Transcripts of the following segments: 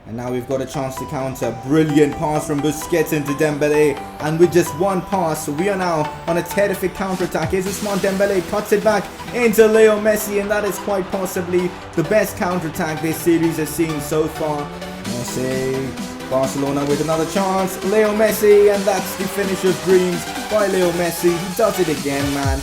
And now we've got a chance to counter. Brilliant pass from Busquets into Dembele. And with just one pass, so we are now on a terrific counter-attack. Here's a smart Dembele, cuts it back into Leo Messi. And that is quite possibly the best counter-attack this series has seen so far. Messi, Barcelona with another chance. Leo Messi, and that's the finish of dreams by Leo Messi. He does it again, man.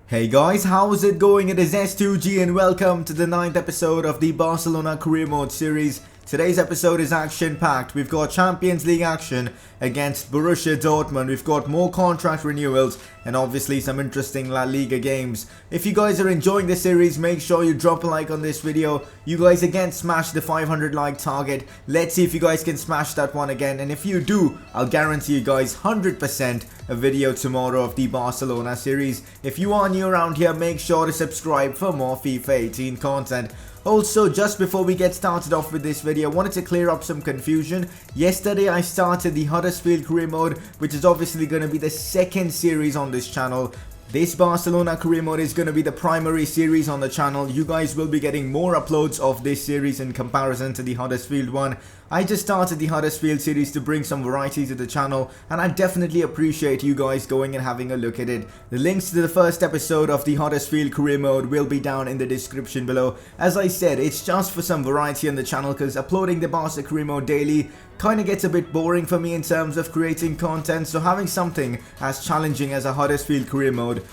Hey guys, how's it going? It is S2G and welcome to the 9th episode of the Barcelona Career Mode series. Today's episode is action-packed. We've got Champions League action against Borussia Dortmund. We've got more contract renewals and obviously some interesting La Liga games. If you guys are enjoying this series, make sure you drop a like on this video. You guys again smash the 500 like target. Let's see if you guys can smash that one again. And if you do, I'll guarantee you guys 100% a video tomorrow of the Barcelona series. If you are new around here, make sure to subscribe for more FIFA 18 content. Also, just before we get started off with this video, I wanted to clear up some confusion. Yesterday I started the Huddersfield Career Mode, which is obviously going to be the second series on this channel. This Barcelona Career Mode is going to be the primary series on the channel. You guys will be getting more uploads of this series in comparison to the Huddersfield one. I just started the Huddersfield series to bring some variety to the channel, and I definitely appreciate you guys going and having a look at it. The links to the first episode of the Huddersfield Career Mode will be down in the description below. As I said, it's just for some variety on the channel because uploading the Barca Career Mode daily kind of gets a bit boring for me in terms of creating content, so having something as challenging as a Huddersfield Career Mode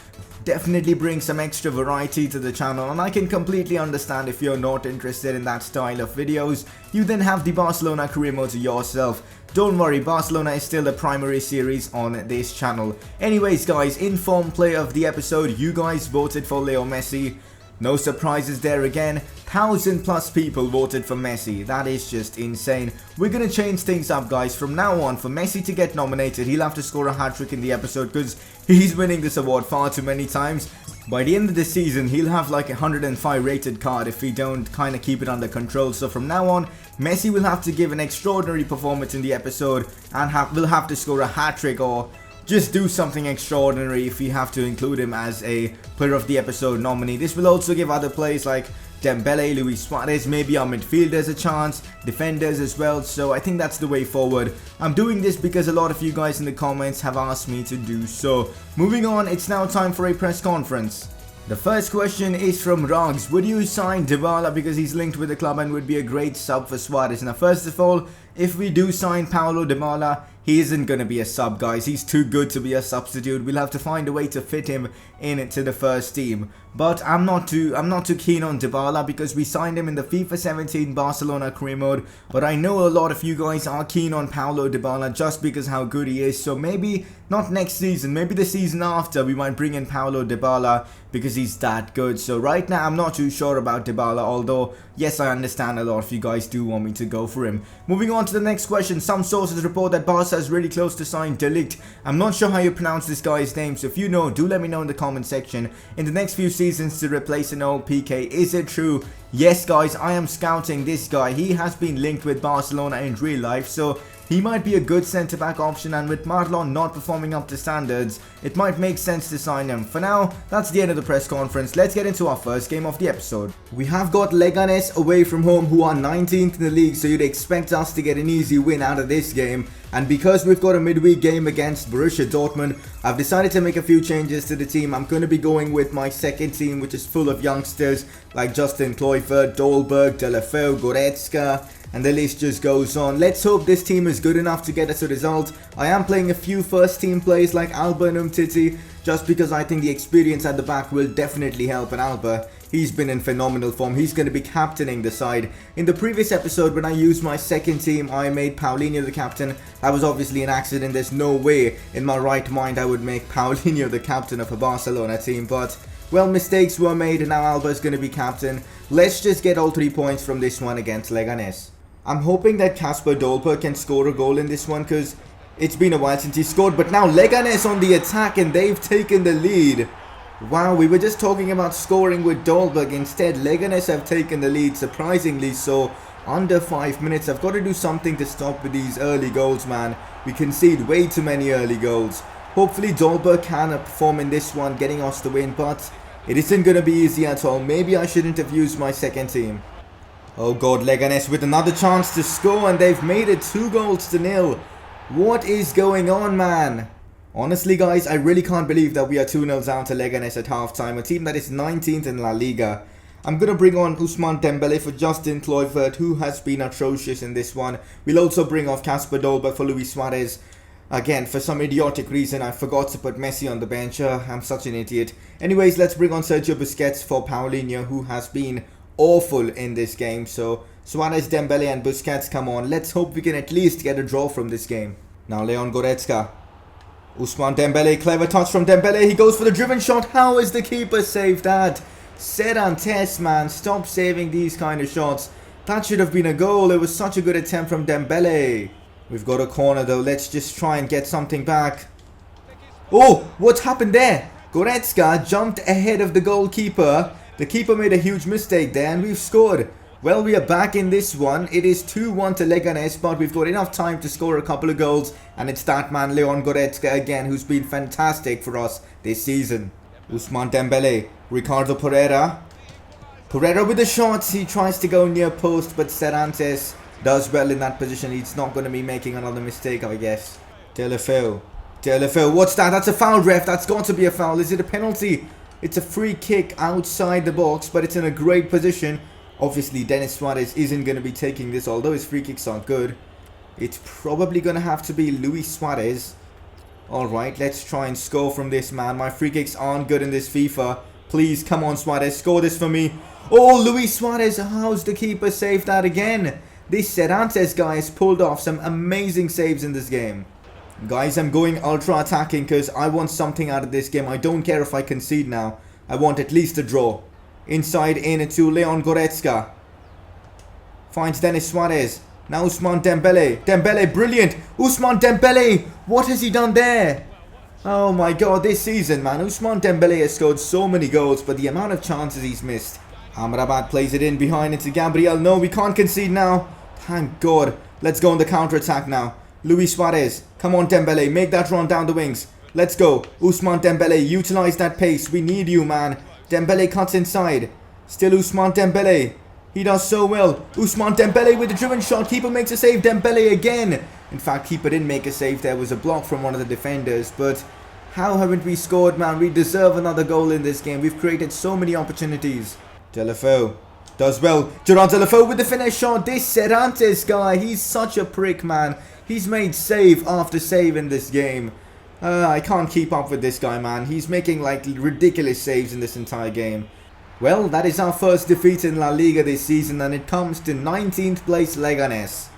definitely brings some extra variety to the channel, and I can completely understand if you're not interested in that style of videos. You then have the Barcelona Career Mode to yourself. Don't worry, Barcelona is still the primary series on this channel. Anyways guys, informed player of the episode, you guys voted for Leo Messi. No surprises there again. 1,000+ people voted for Messi. That is just insane. We're going to change things up, guys. From now on, for Messi to get nominated, he'll have to score a hat-trick in the episode because he's winning this award far too many times. By the end of the season, he'll have like a 105 rated card if we don't kind of keep it under control. So from now on, Messi will have to give an extraordinary performance in the episode and will have to score a hat-trick or just do something extraordinary if we have to include him as a player of the episode nominee. This will also give other players like Dembele, Luis Suarez, maybe our midfielders a chance, defenders as well, so I think that's the way forward. I'm doing this because a lot of you guys in the comments have asked me to do so. Moving on, it's now time for a press conference. The first question is from Rogs. Would you sign Dybala because he's linked with the club and would be a great sub for Suarez? Now first of all, if we do sign Paulo Dybala, he isn't going to be a sub, guys. He's too good to be a substitute. We'll have to find a way to fit him into the first team. But I'm not too keen on Dybala because we signed him in the FIFA 17 Barcelona Career Mode. But I know a lot of you guys are keen on Paulo Dybala just because how good he is. So maybe not next season, maybe the season after we might bring in Paulo Dybala because he's that good. So right now I'm not too sure about Dybala, although yes, I understand a lot of you guys do want me to go for him. Moving on to the next question. Some sources report that Barca is really close to sign De Ligt. I'm not sure how you pronounce this guy's name, so if you know, do let me know in the comment section. In the next few seasons to replace an old PK, is it true? Yes guys, I am scouting this guy. He has been linked with Barcelona in real life, so he might be a good centre-back option, and with Marlon not performing up to standards, it might make sense to sign him. For now, that's the end of the press conference. Let's get into our first game of the episode. We have got Leganes away from home, who are 19th in the league, so you'd expect us to get an easy win out of this game. And because we've got a midweek game against Borussia Dortmund, I've decided to make a few changes to the team. I'm going to be going with my second team, which is full of youngsters like Justin Kluivert, Dolberg, Delafeu, Goretzka, and the list just goes on. Let's hope this team is good enough to get us a result. I am playing a few first team players like Alba and Umtiti, just because I think the experience at the back will definitely help. And Alba, he's been in phenomenal form. He's going to be captaining the side. In the previous episode, when I used my second team, I made Paulinho the captain. That was obviously an accident. There's no way in my right mind I would make Paulinho the captain of a Barcelona team, but well, mistakes were made and now Alba's going to be captain. Let's just get all 3 points from this one against Leganes. I'm hoping that Kasper Dolberg can score a goal in this one because it's been a while since he scored. But now Leganes on the attack and they've taken the lead. Wow, we were just talking about scoring with Dolberg. Instead, Leganes have taken the lead, surprisingly so. Under 5 minutes, I've got to do something to stop with these early goals, man. We concede way too many early goals. Hopefully Dolberg can perform in this one, getting us the win, but it isn't going to be easy at all. Maybe I shouldn't have used my second team. Oh god, Leganes with another chance to score, and they've made it 2-0. What is going on, man? Honestly, guys, I really can't believe that we are 2-0 down to Leganes at halftime, a team that is 19th in La Liga. I'm going to bring on Ousmane Dembele for Justin Kluivert, who has been atrocious in this one. We'll also bring off Kasper Dolberg for Luis Suarez. Again, for some idiotic reason, I forgot to put Messi on the bench. I'm such an idiot. Anyways, let's bring on Sergio Busquets for Paulinho, who has been awful in this game. So, Suarez, Dembele and Busquets come on. Let's hope we can at least get a draw from this game. Now, Leon Goretzka. Ousmane Dembele, clever touch from Dembele. He goes for the driven shot. How is the keeper saved that? Serantes, man, stop saving these kind of shots. That should have been a goal. It was such a good attempt from Dembele. We've got a corner though. Let's just try and get something back. Oh, what happened there? Goretzka jumped ahead of the goalkeeper. The keeper made a huge mistake there and we've scored. Well, we are back in this one. It is 2-1 to Leganes, but we've got enough time to score a couple of goals. And it's that man, Leon Goretzka again, who's been fantastic for us this season. Ousmane Dembele, Ricardo Pereira. Pereira with the shots. He tries to go near post, but Serantes does well in that position. He's not going to be making another mistake, I guess. Deulofeu. What's that? That's a foul, ref. That's got to be a foul. Is it a penalty? It's a free kick outside the box, but it's in a great position. Obviously, Denis Suarez isn't going to be taking this, although his free kicks are good. It's probably going to have to be Luis Suarez. Alright, let's try and score from this, man. My free kicks aren't good in this FIFA. Please, come on, Suarez. Score this for me. Oh, Luis Suarez. How's the keeper saved that again? This Serantes guy has pulled off some amazing saves in this game. Guys, I'm going ultra attacking because I want something out of this game. I don't care if I concede now. I want at least a draw. Inside in to Leon Goretzka. Finds Denis Suarez. Now Ousmane Dembele. Dembele, brilliant. Ousmane Dembele. What has he done there? Oh my god, this season, man. Ousmane Dembele has scored so many goals, but the amount of chances he's missed. Amrabat plays it in behind into Gabriel. No, we can't concede now. Thank god. Let's go on the counter-attack now. Luis Suarez. Come on, Dembele. Make that run down the wings. Let's go. Ousmane Dembele. Utilize that pace. We need you, man. Dembele cuts inside. Still Ousmane Dembele. He does so well. Ousmane Dembele with the driven shot. Keeper makes a save. Dembele again. In fact, keeper didn't make a save. There was a block from one of the defenders. But how haven't we scored, man? We deserve another goal in this game. We've created so many opportunities. Deulofeu does well. Gerard Deulofeu with the finish shot. This Serantes guy, he's such a prick, man. He's made save after save in this game. I can't keep up with this guy, man. He's making like ridiculous saves in this entire game. Well, that is our first defeat in La Liga this season, and it comes to 19th place Leganes.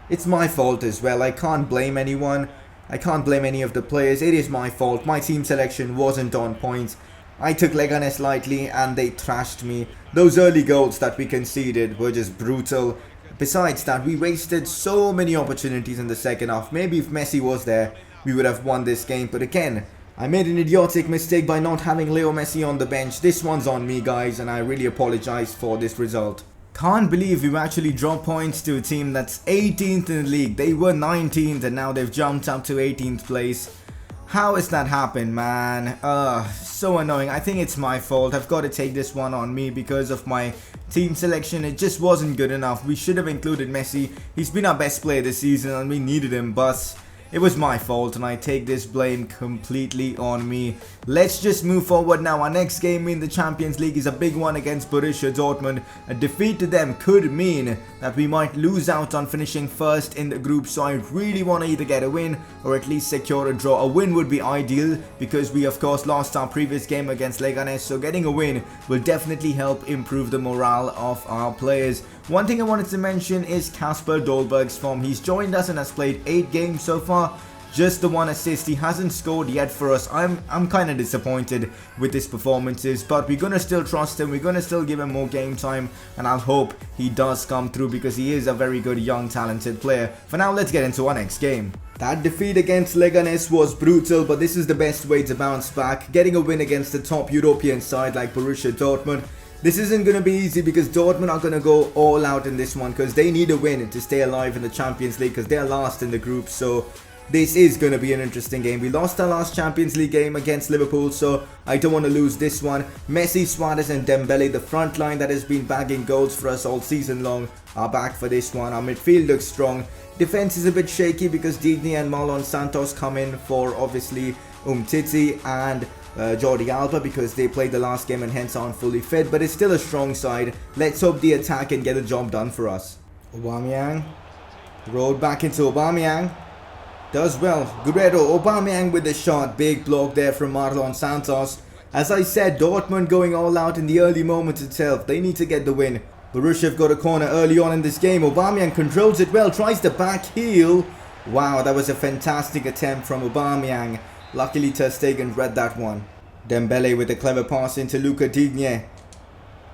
It's my fault as well. I can't blame anyone. I can't blame any of the players. It is my fault. My team selection wasn't on point. I took Leganes lightly and they thrashed me. Those early goals that we conceded were just brutal. Besides that, we wasted so many opportunities in the second half. Maybe if Messi was there, we would have won this game. But again, I made an idiotic mistake by not having Leo Messi on the bench. This one's on me, guys, and I really apologize for this result. Can't believe we've actually dropped points to a team that's 18th in the league. They were 19th and now they've jumped up to 18th place. How has that happened, man? So annoying. I think it's my fault. I've got to take this one on me because of my team selection. It just wasn't good enough. We should have included Messi. He's been our best player this season and we needed him, but it was my fault and I take this blame completely on me. Let's just move forward now. Our next game in the Champions League is a big one against Borussia Dortmund. A defeat to them could mean that we might lose out on finishing first in the group. So I really want to either get a win or at least secure a draw. A win would be ideal because we of course lost our previous game against Leganes. So getting a win will definitely help improve the morale of our players. One thing I wanted to mention is Kasper Dolberg's form. He's joined us and has played 8 games so far. Just the 1 assist. He hasn't scored yet for us. I'm kind of disappointed with his performances, but we're gonna still trust him. We're gonna still give him more game time, and I'll hope he does come through because he is a very good young talented player. For now, let's get into our next game. That defeat against Leganes was brutal, but this is the best way to bounce back. Getting a win against the top European side like Borussia Dortmund. This isn't going to be easy because Dortmund are going to go all out in this one because they need a win to stay alive in the Champions League because they're last in the group. So this is going to be an interesting game. We lost our last Champions League game against Liverpool, so I don't want to lose this one. Messi, Suarez and Dembele, the front line that has been bagging goals for us all season long, are back for this one. Our midfield looks strong. Defense is a bit shaky because Digne and Marlon Santos come in for obviously Umtiti and Jordi Alba because they played the last game and hence aren't fully fit, but it's still a strong side. Let's hope the attack can get the job done for us. Aubameyang, rolled back into Aubameyang, does well. Guerrero, Aubameyang with the shot, big block there from Marlon Santos. As I said, Dortmund going all out in the early moments itself. They need to get the win. Borussia have got a corner early on in this game. Aubameyang controls it well, tries the back heel. Wow, that was a fantastic attempt from Aubameyang. Luckily Ter Stegen read that one. Dembele with a clever pass into Luca Digne.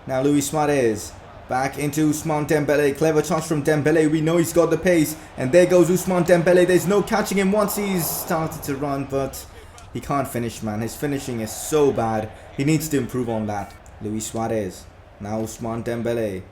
Now Luis Suarez. Back into Ousmane Dembele. Clever touch from Dembele. We know he's got the pace. And there goes Ousmane Dembele. There's no catching him once he's started to run. But he can't finish, man. His finishing is so bad. He needs to improve on that. Luis Suarez. Now Ousmane Dembele.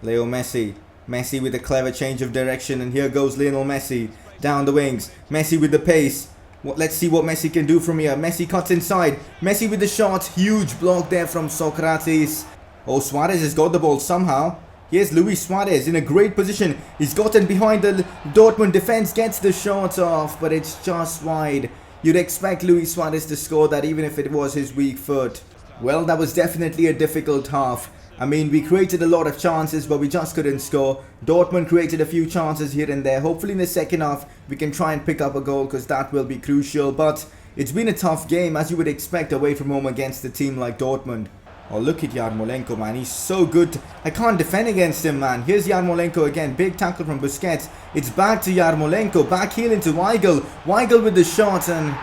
Leo Messi. Messi with a clever change of direction. And here goes Lionel Messi. Down the wings. Messi with the pace. Let's see what Messi can do from here. Messi cuts inside. Messi with the shot. Huge block there from Socrates. Oh, Suarez has got the ball somehow. Here's Luis Suarez in a great position. He's gotten behind the Dortmund defense. Gets the shot off, but it's just wide. You'd expect Luis Suarez to score that even if it was his weak foot. Well, that was definitely a difficult half. I mean, we created a lot of chances, but we just couldn't score. Dortmund created a few chances here and there. Hopefully in the second half, we can try and pick up a goal because that will be crucial. But it's been a tough game, as you would expect away from home against a team like Dortmund. Oh, look at Yarmolenko, man. He's so good. I can't defend against him, man. Here's Yarmolenko again. Big tackle from Busquets. It's back to Yarmolenko. Back heel into Weigl. Weigl with the shot. And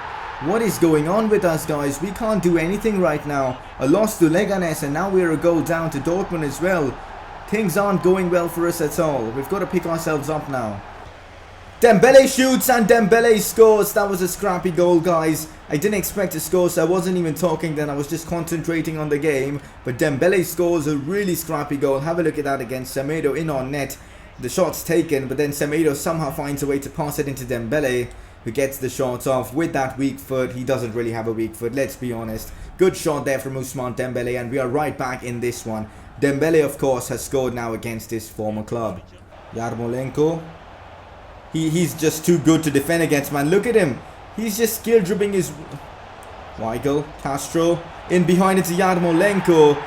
what is going on with us, guys? We can't do anything right now. A loss to Leganes and now we're a goal down to Dortmund as well. Things aren't going well for us at all. We've got to pick ourselves up now. Dembele shoots and Dembele scores. That was a scrappy goal, guys. I didn't expect to score, so I wasn't even talking then. I was just concentrating on the game. But Dembele scores a really scrappy goal. Have a look at that against Semedo in on net. The shot's taken, but then Semedo somehow finds a way to pass it into Dembele, who gets the shot off with that weak foot. He doesn't really have a weak foot, let's be honest. Good shot there from Ousmane Dembele, and we are right back in this one. Dembele, of course, has scored now against his former club. Yarmolenko. He's just too good to defend against, man. Look at him. He's just skill dribbling his... Weigl, Castro. In behind it to Yarmolenko.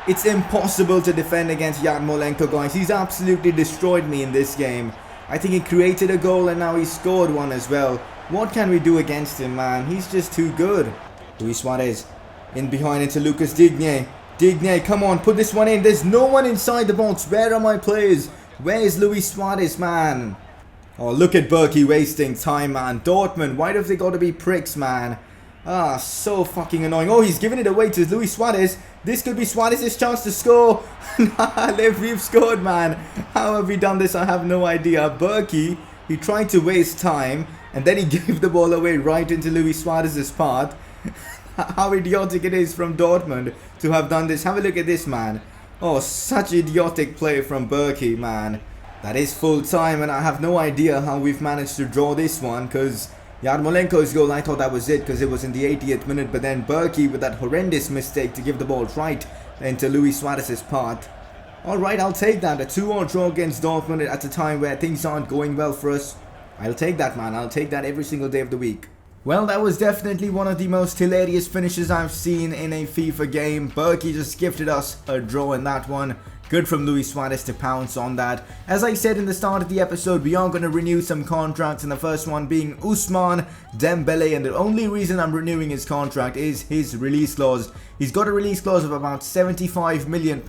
It's impossible to defend against Yarmolenko, guys. He's absolutely destroyed me in this game. I think he created a goal and now he scored one as well. What can we do against him, man? He's just too good. Luis Suarez. In behind into Lucas Digne. Digne, come on, put this one in. There's no one inside the box. Where are my players? Where is Luis Suarez, man? Oh, look at Berkey wasting time, man. Dortmund, why have they got to be pricks, man? Ah, so fucking annoying. Oh, he's giving it away to Luis Suarez. This could be Suarez's chance to score. We've scored, man. How have we done this? I have no idea. Berkey, he tried to waste time and then he gave the ball away right into Luis Suarez's path. How idiotic it is from Dortmund to have done this. Have a look at this, man. Oh, such idiotic play from Berkey, man. That is full time and I have no idea how we've managed to draw this one because Yarmolenko's goal, I thought that was it because it was in the 80th minute, but then Berkey with that horrendous mistake to give the ball right into Luis Suarez's path. Alright, I'll take that. A 2-2 draw against Dortmund at a time where things aren't going well for us. I'll take that, man. I'll take that every single day of the week. Well, that was definitely one of the most hilarious finishes I've seen in a FIFA game. Berkey just gifted us a draw in that one. Good from Luis Suarez to pounce on that. As I said in the start of the episode, we are going to renew some contracts, and the first one being Ousmane Dembele, and the only reason I'm renewing his contract is his release clause. He's got a release clause of about £75 million,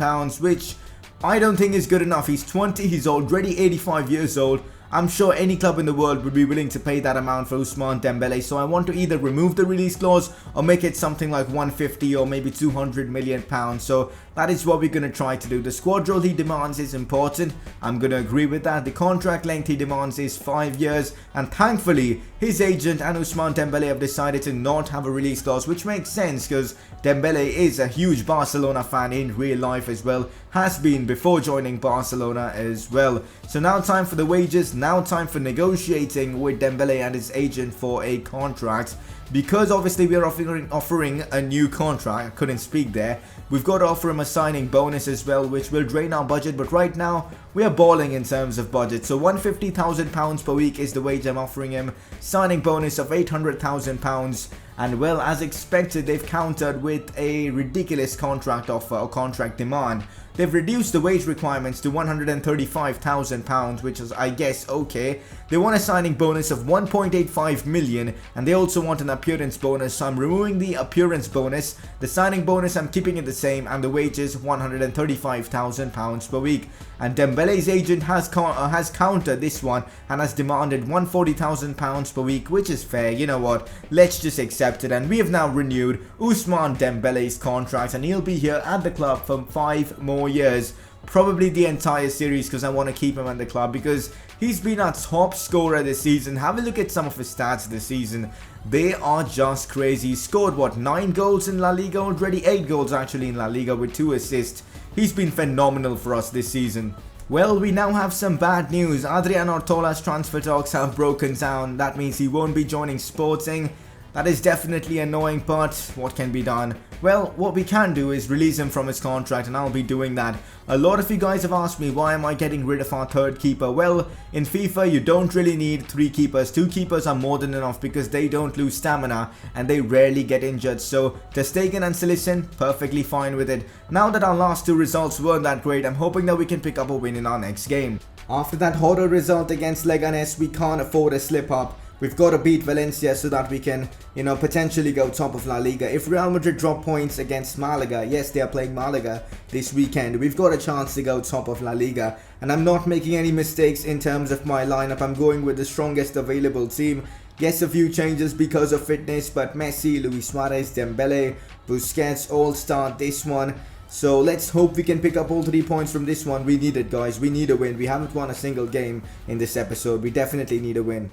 which I don't think is good enough. He's 20, he's already 85 years old. I'm sure any club in the world would be willing to pay that amount for Ousmane Dembele, so I want to either remove the release clause or make it something like 150 or maybe £200 million. So that is what we're going to try to do. The squad role he demands is important. I'm going to agree with that. The contract length he demands is 5 years, and thankfully his agent and Ousmane Dembele have decided to not have a release clause, which makes sense because Dembele is a huge Barcelona fan in real life as well, has been before joining Barcelona as well. So now time for the wages, now time for negotiating with Dembele and his agent for a contract. Because obviously we are offering a new contract, I couldn't speak there, we've got to offer him a signing bonus as well, which will drain our budget, but right now we are balling in terms of budget. So £150,000 per week is the wage I'm offering him, signing bonus of £800,000, and well, as expected, they've countered with a ridiculous contract offer or contract demand. They've reduced the wage requirements to £135,000, which is, I guess, okay. They want a signing bonus of 1.85 million, and they also want an appearance bonus, so I'm removing the appearance bonus. The signing bonus, I'm keeping it the same, and the wages £135,000 per week. And Dembele's agent has countered this one and has demanded £140,000 per week, which is fair. You know what? Let's just accept it. And we have now renewed Ousmane Dembele's contract, and he'll be here at the club for 5 more years. Probably the entire series, because I want to keep him at the club because he's been our top scorer this season. Have a look at some of his stats this season. They are just crazy. He scored what, 9 goals in La Liga already? 8 goals actually in La Liga with 2 assists. He's been phenomenal for us this season. Well, we now have some bad news. Adrian Ortola's transfer talks have broken down. That means he won't be joining Sporting. That is definitely annoying, but what can be done? Well, what we can do is release him from his contract, and I'll be doing that. A lot of you guys have asked me, why am I getting rid of our third keeper? Well, in FIFA, you don't really need 3 keepers. 2 keepers are more than enough because they don't lose stamina and they rarely get injured. So, Ter Stegen and Silesen, perfectly fine with it. Now that our last 2 results weren't that great, I'm hoping that we can pick up a win in our next game. After that horror result against Leganes, we can't afford a slip up. We've got to beat Valencia so that we can, potentially go top of La Liga. If Real Madrid drop points against Malaga, yes, they are playing Malaga this weekend, we've got a chance to go top of La Liga. And I'm not making any mistakes in terms of my lineup. I'm going with the strongest available team. Yes, a few changes because of fitness, but Messi, Luis Suarez, Dembele, Busquets all start this one. So let's hope we can pick up all 3 points from this one. We need it, guys. We need a win. We haven't won a single game in this episode. We definitely need a win.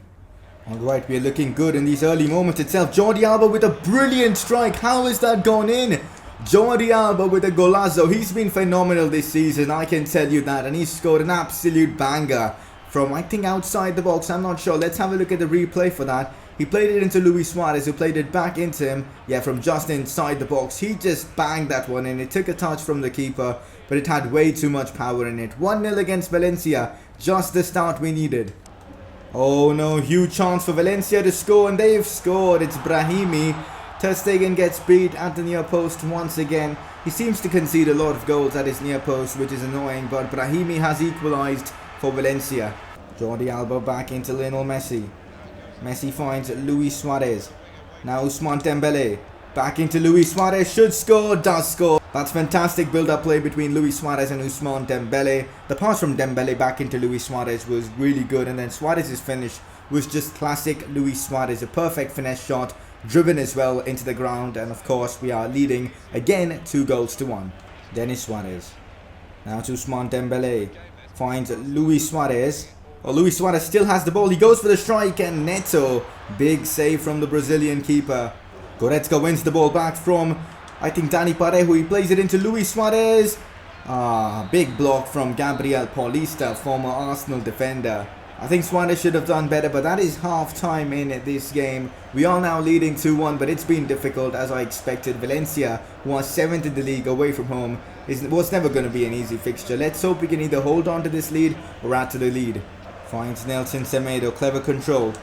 Alright, we're looking good in these early moments itself. Jordi Alba with a brilliant strike. How has that gone in? Jordi Alba with a golazo. He's been phenomenal this season, I can tell you that. And he's scored an absolute banger from, I think, outside the box. I'm not sure. Let's have a look at the replay for that. He played it into Luis Suarez, who played it back into him. Yeah, from just inside the box. He just banged that one in. It took a touch from the keeper, but it had way too much power in it. 1-0 against Valencia. Just the start we needed. Oh no, huge chance for Valencia to score, and they've scored. It's Brahimi. Ter Stegen gets beat at the near post once again. He seems to concede a lot of goals at his near post, which is annoying, but Brahimi has equalised for Valencia. Jordi Alba back into Lionel Messi. Messi finds Luis Suarez. Now Ousmane Dembele. Back into Luis Suarez, should score, does score. That's fantastic build-up play between Luis Suarez and Ousmane Dembele. The pass from Dembele back into Luis Suarez was really good, and then Suarez's finish was just classic Luis Suarez. A perfect finesse shot, driven as well into the ground, and of course we are leading again 2-1. Denis Suarez. Now to Ousmane Dembele. Finds Luis Suarez. Oh, Luis Suarez still has the ball. He goes for the strike, and Neto. Big save from the Brazilian keeper. Goretzka wins the ball back from, I think, Dani Parejo. He plays it into Luis Suarez. Big block from Gabriel Paulista, former Arsenal defender. I think Suarez should have done better, but that is half-time in this game. We are now leading 2-1, but it's been difficult as I expected. Valencia, who are 7th in the league away from home, was never going to be an easy fixture. Let's hope we can either hold on to this lead or add to the lead. Finds Nelson Semedo, clever control.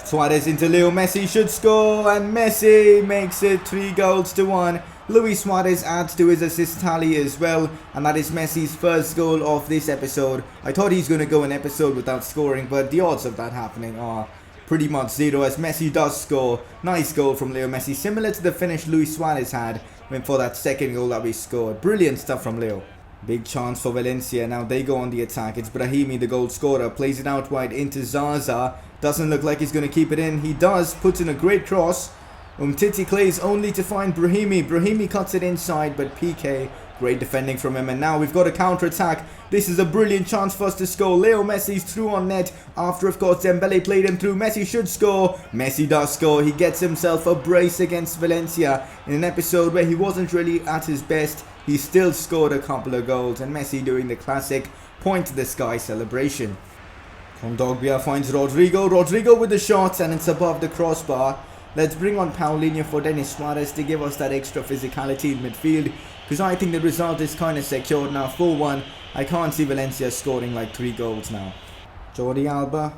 Suarez into Leo Messi, should score, and Messi makes it 3-1. Luis Suarez adds to his assist tally as well, and that is Messi's first goal of this episode. I thought he's going to go an episode without scoring, but the odds of that happening are pretty much 0 as Messi does score. Nice goal from Leo Messi, similar to the finish Luis Suarez had for that second goal that we scored. Brilliant stuff from Leo. Big chance for Valencia. Now they go on the attack. It's Brahimi, the goal scorer. Plays it out wide into Zaza. Doesn't look like he's going to keep it in. He does. Puts in a great cross. Umtiti plays only to find Brahimi. Brahimi cuts it inside, but PK Great defending from him, and now we've got a counter-attack. This is a brilliant chance for us to score. Leo Messi's through on net after, of course, Dembele played him through. Messi should score. Messi does score. He gets himself a brace against Valencia in an episode where he wasn't really at his best. He still scored a couple of goals, and Messi doing the classic point to the sky celebration. Kondogbia finds Rodrigo. Rodrigo with the shot, and it's above the crossbar. Let's bring on Paulinho for Denis Suarez to give us that extra physicality in midfield, because I think the result is kind of secured now. 4-1. I can't see Valencia scoring like 3 goals now. Jordi Alba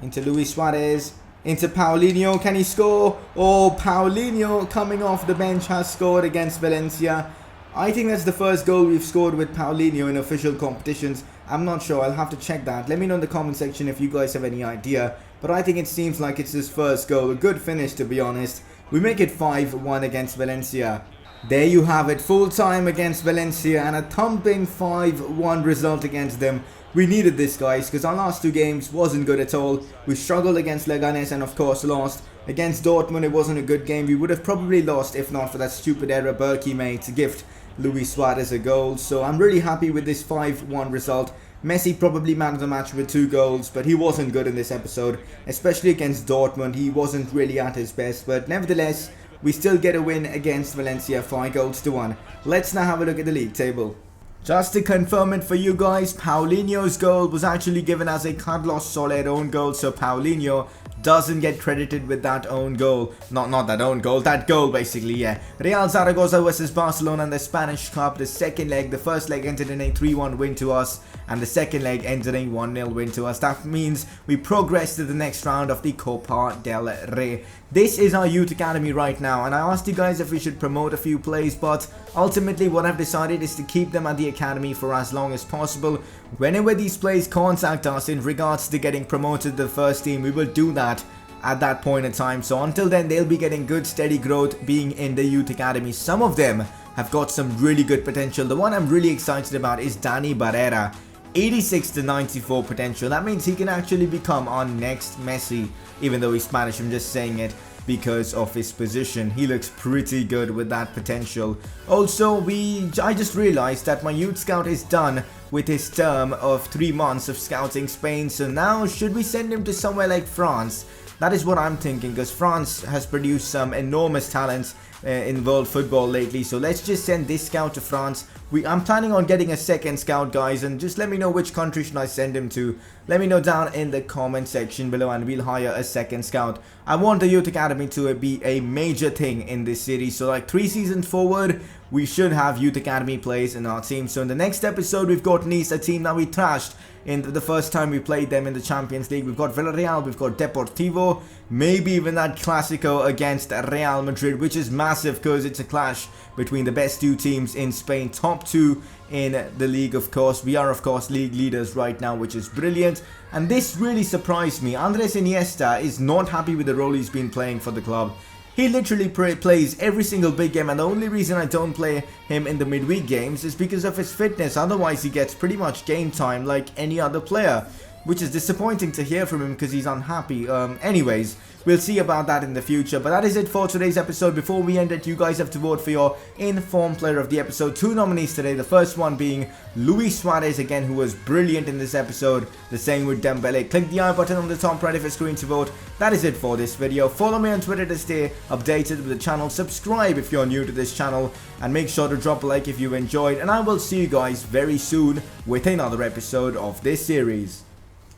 into Luis Suarez, into Paulinho. Can he score? Oh, Paulinho coming off the bench has scored against Valencia. I think that's the first goal we've scored with Paulinho in official competitions. I'm not sure, I'll have to check that. Let me know in the comment section if you guys have any idea. But I think it seems like it's his first goal. A good finish, to be honest. We make it 5-1 against Valencia. There you have it, full time against Valencia and a thumping 5-1 result against them. We needed this, guys, because our last 2 games wasn't good at all. We struggled against Leganes and of course lost. Against Dortmund it wasn't a good game. We would have probably lost if not for that stupid error Berkey made to gift Luis Suarez a goal. So I'm really happy with this 5-1 result. Messi probably man of the match with 2 goals, but he wasn't good in this episode, especially against Dortmund. He wasn't really at his best, but nevertheless, we still get a win against Valencia, 5-1. Let's now have a look at the league table. Just to confirm it for you guys, Paulinho's goal was actually given as a Carlos Soler own goal, so Paulinho doesn't get credited with that own goal. Not that own goal, that goal basically, yeah. Real Zaragoza versus Barcelona in the Spanish Cup, the second leg. The first leg ended in a 3-1 win to us, and the second leg ended in a 1-0 win to us. That means we progress to the next round of the Copa del Rey. This is our youth academy right now, and I asked you guys if we should promote a few players, but ultimately what I've decided is to keep them at the academy for as long as possible. Whenever these players contact us in regards to getting promoted to the first team, we will do that at that point in time. So until then, they'll be getting good steady growth being in the youth academy. Some of them have got some really good potential. The one I'm really excited about is Danny Barrera. 86 to 94 potential. That means he can actually become our next Messi. Even though he's Spanish, I'm just saying it because of his position. He looks pretty good with that potential. Also, I just realized that my youth scout is done with his term of 3 months of scouting Spain. So now, should we send him to somewhere like France? That is what I'm thinking, because France has produced some enormous talents in world football lately. So let's just send this scout to France. I'm planning on getting a second scout, guys, and just let me know which country should I send him to. Let me know down in the comment section below and we'll hire a second scout. I want the youth academy to be a major thing in this series. So like 3 seasons forward, we should have youth academy players in our team. So in the next episode, we've got Nice, a team that we trashed in the first time we played them in the Champions League. We've got Villarreal, we've got Deportivo, maybe even that Clásico against Real Madrid, which is massive because it's a clash between the best 2 teams in Spain, top 2 in the league, of course. We are, of course, league leaders right now, which is brilliant. And this really surprised me. Andres Iniesta is not happy with the role he's been playing for the club. He literally plays every single big game, and the only reason I don't play him in the midweek games is because of his fitness. Otherwise, he gets pretty much game time like any other player, which is disappointing to hear from him because he's unhappy. Anyways, we'll see about that in the future. But that is it for today's episode. Before we end it, you guys have to vote for your informed player of the episode. 2 nominees today. The first one being Luis Suarez again, who was brilliant in this episode. The same with Dembele. Click the I button on the top right of your screen to vote. That is it for this video. Follow me on Twitter to stay updated with the channel. Subscribe if you're new to this channel. And make sure to drop a like if you enjoyed. And I will see you guys very soon with another episode of this series.